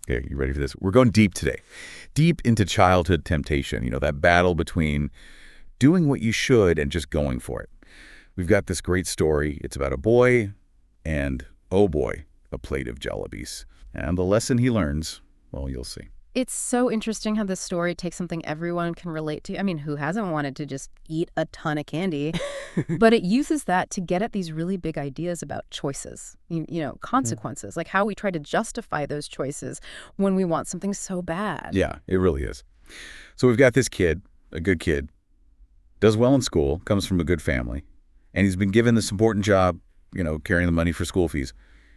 Okay, you ready for this? We're going deep today. Deep into childhood temptation, that battle between doing what you should and just going for it. We've got this great story. It's about a boy and, oh boy, a plate of Jalebis. And the lesson he learns, well, you'll see. It's so interesting how this story takes something everyone can relate to. I mean, who hasn't wanted to just eat a ton of candy? But it uses that to get at these really big ideas about choices, consequences, like how we try to justify those choices when we want something so bad. Yeah, it really is. So we've got this kid, a good kid, does well in school, comes from a good family, and he's been given this important job, carrying the money for school fees.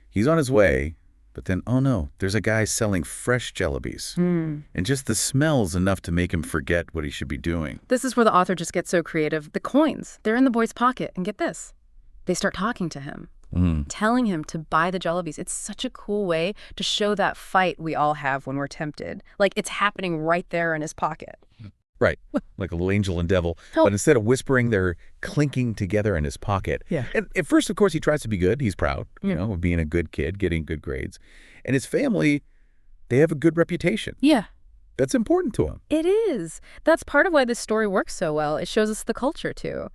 He's on his way. But then, oh no, there's a guy selling fresh Jalebis. And just the smell's enough to make him forget what he should be doing. This is where the author just gets so creative. The coins, they're in the boy's pocket. And get this, they start talking to him, telling him to buy the Jalebis. It's such a cool way to show that fight we all have when we're tempted. Like it's happening right there in his pocket. Right, like a little angel and devil. Help. But instead of whispering, they're clinking together in his pocket. Yeah. And at first, of course, he tries to be good. He's proud, of being a good kid, getting good grades. And his family, they have a good reputation. Yeah. That's important to him. It is. That's part of why this story works so well. It shows us the culture, too.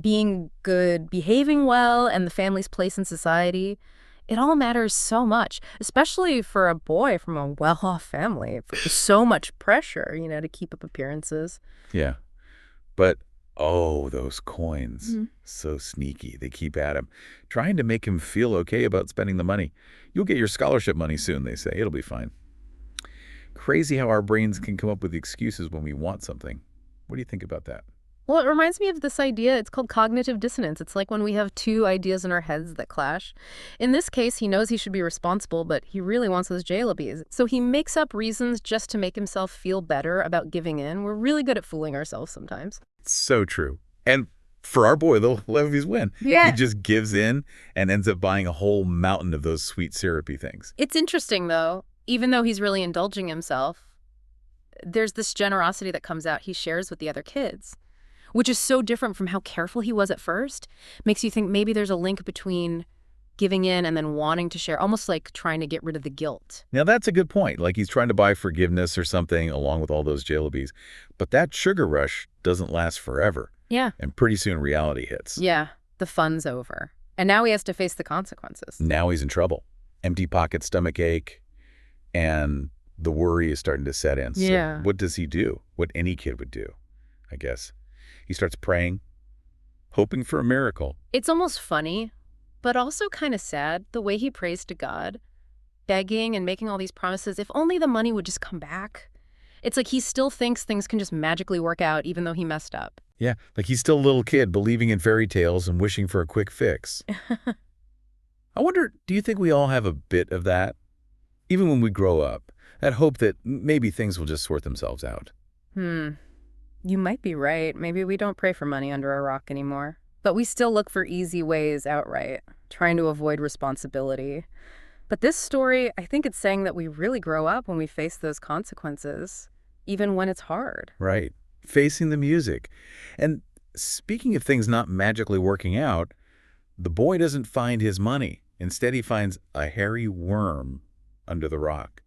Being good, behaving well, and the family's place in society. It all matters so much, especially for a boy from a well-off family. So much pressure, to keep up appearances. Yeah. But, those coins. So sneaky. They keep at him, trying to make him feel okay about spending the money. You'll get your scholarship money soon, they say. It'll be fine. Crazy how our brains can come up with excuses when we want something. What do you think about that? Well, it reminds me of this idea. It's called cognitive dissonance. It's like when we have two ideas in our heads that clash. In this case, he knows he should be responsible, but he really wants those Jalebis. So he makes up reasons just to make himself feel better about giving in. We're really good at fooling ourselves sometimes. So true. And for our boy, the Levies win. Yeah. He just gives in and ends up buying a whole mountain of those sweet syrupy things. It's interesting, though. Even though he's really indulging himself, there's this generosity that comes out he shares with the other kids, which is so different from how careful he was at first. Makes you think maybe there's a link between giving in and then wanting to share, almost like trying to get rid of the guilt. Now, that's a good point. Like he's trying to buy forgiveness or something along with all those Jalebis. But that sugar rush doesn't last forever. Yeah. And pretty soon reality hits. Yeah, the fun's over. And now he has to face the consequences. Now he's in trouble. Empty pocket, stomach ache, and the worry is starting to set in. Yeah. So what does he do? What any kid would do, I guess. He starts praying, hoping for a miracle. It's almost funny, but also kind of sad, the way he prays to God, begging and making all these promises. If only the money would just come back. It's like he still thinks things can just magically work out, even though he messed up. Yeah, like he's still a little kid believing in fairy tales and wishing for a quick fix. I wonder, do you think we all have a bit of that? Even when we grow up, that hope that maybe things will just sort themselves out. You might be right. Maybe we don't pray for money under a rock anymore. But we still look for easy ways outright, trying to avoid responsibility. But this story, I think it's saying that we really grow up when we face those consequences, even when it's hard. Right. Facing the music. And speaking of things not magically working out, the boy doesn't find his money. Instead, he finds a hairy worm under the rock.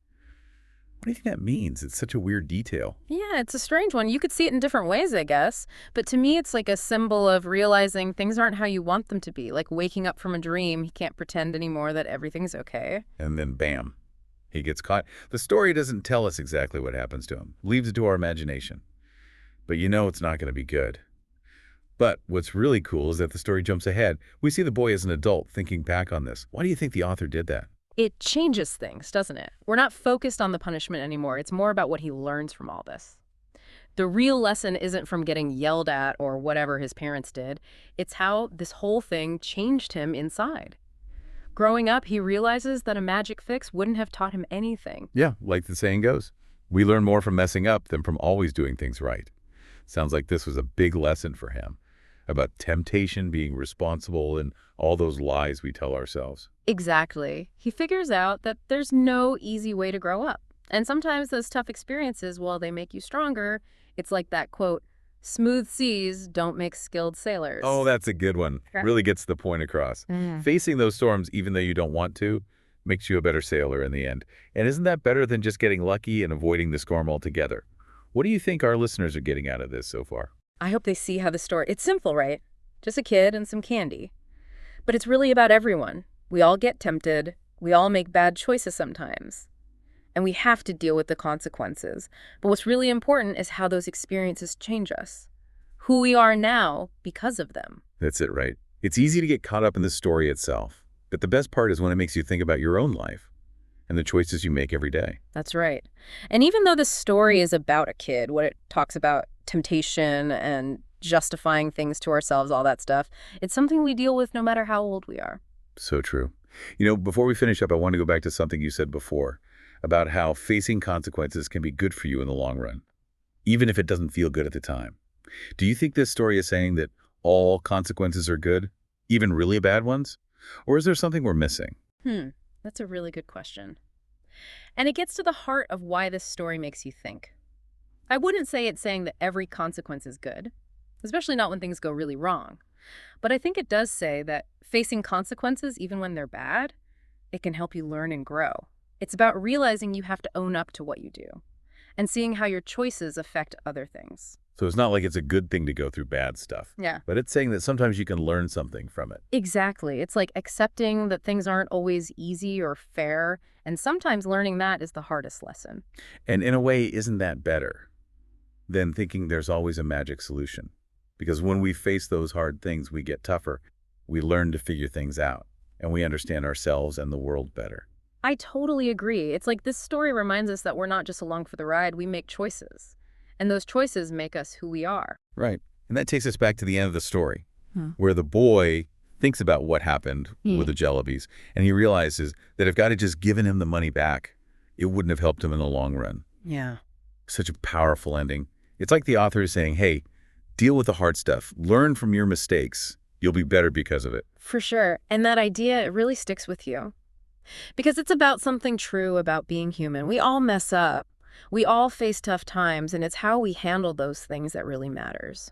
What do you think that means? It's such a weird detail. Yeah, it's a strange one. You could see it in different ways, I guess. But to me, it's like a symbol of realizing things aren't how you want them to be. Like waking up from a dream, he can't pretend anymore that everything's okay. And then, bam, he gets caught. The story doesn't tell us exactly what happens to him. Leaves it to our imagination. But it's not going to be good. But what's really cool is that the story jumps ahead. We see the boy as an adult thinking back on this. Why do you think the author did that? It changes things, doesn't it? We're not focused on the punishment anymore. It's more about what he learns from all this. The real lesson isn't from getting yelled at or whatever his parents did. It's how this whole thing changed him inside. Growing up, he realizes that a magic fix wouldn't have taught him anything. Yeah, like the saying goes, we learn more from messing up than from always doing things right. Sounds like this was a big lesson for him about temptation, being responsible, and all those lies we tell ourselves. Exactly. He figures out that there's no easy way to grow up. And sometimes those tough experiences, while they make you stronger, it's like that quote, smooth seas don't make skilled sailors. Oh, that's a good one. Really gets the point across. Facing those storms, even though you don't want to, Makes you a better sailor in the end. And isn't that better than just getting lucky and avoiding the storm altogether? What do you think our listeners are getting out of this so far? I hope they see how the story, it's simple, right? Just a kid and some candy. But it's really about everyone. We all get tempted. We all make bad choices sometimes. And we have to deal with the consequences. But what's really important is how those experiences change us. Who we are now because of them. That's it, right? It's easy to get caught up in the story itself. But the best part is when it makes you think about your own life and the choices you make every day. That's right. And even though the story is about a kid, what it talks about temptation and justifying things to ourselves, all that stuff, it's something we deal with no matter how old we are. So true. Before we finish up, I want to go back to something you said before about how facing consequences can be good for you in the long run, even if it doesn't feel good at the time. Do you think this story is saying that all consequences are good, even really bad ones? Or is there something we're missing? That's a really good question. And it gets to the heart of why this story makes you think. I wouldn't say it's saying that every consequence is good, especially not when things go really wrong. But I think it does say that facing consequences, even when they're bad, it can help you learn and grow. It's about realizing you have to own up to what you do and seeing how your choices affect other things. So it's not like it's a good thing to go through bad stuff. Yeah. But it's saying that sometimes you can learn something from it. Exactly. It's like accepting that things aren't always easy or fair, and sometimes learning that is the hardest lesson. And in a way, isn't that better than thinking there's always a magic solution? Because when we face those hard things, we get tougher. We learn to figure things out, and we understand ourselves and the world better. I totally agree. It's like this story reminds us that we're not just along for the ride, we make choices. And those choices make us who we are. Right. And that takes us back to the end of the story, where the boy thinks about what happened with the Jelebis, and he realizes that if God had just given him the money back, it wouldn't have helped him in the long run. Yeah. Such a powerful ending. It's like the author is saying, hey, deal with the hard stuff. Learn from your mistakes. You'll be better because of it. For sure. And that idea, it really sticks with you. Because it's about something true about being human. We all mess up. We all face tough times, and it's how we handle those things that really matters.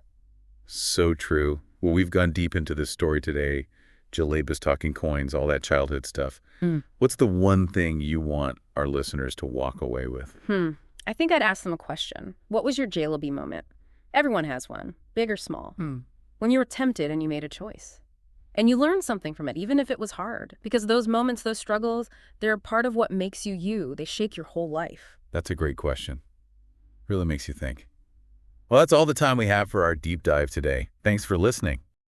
So true. Well, we've gone deep into this story today. Jalebis talking coins, all that childhood stuff. What's the one thing you want our listeners to walk away with? I think I'd ask them a question. What was your Jalebi moment? Everyone has one, big or small. When you were tempted and you made a choice. And you learned something from it, even if it was hard. Because those moments, those struggles, they're a part of what makes you you. They shape your whole life. That's a great question. Really makes you think. Well, that's all the time we have for our deep dive today. Thanks for listening.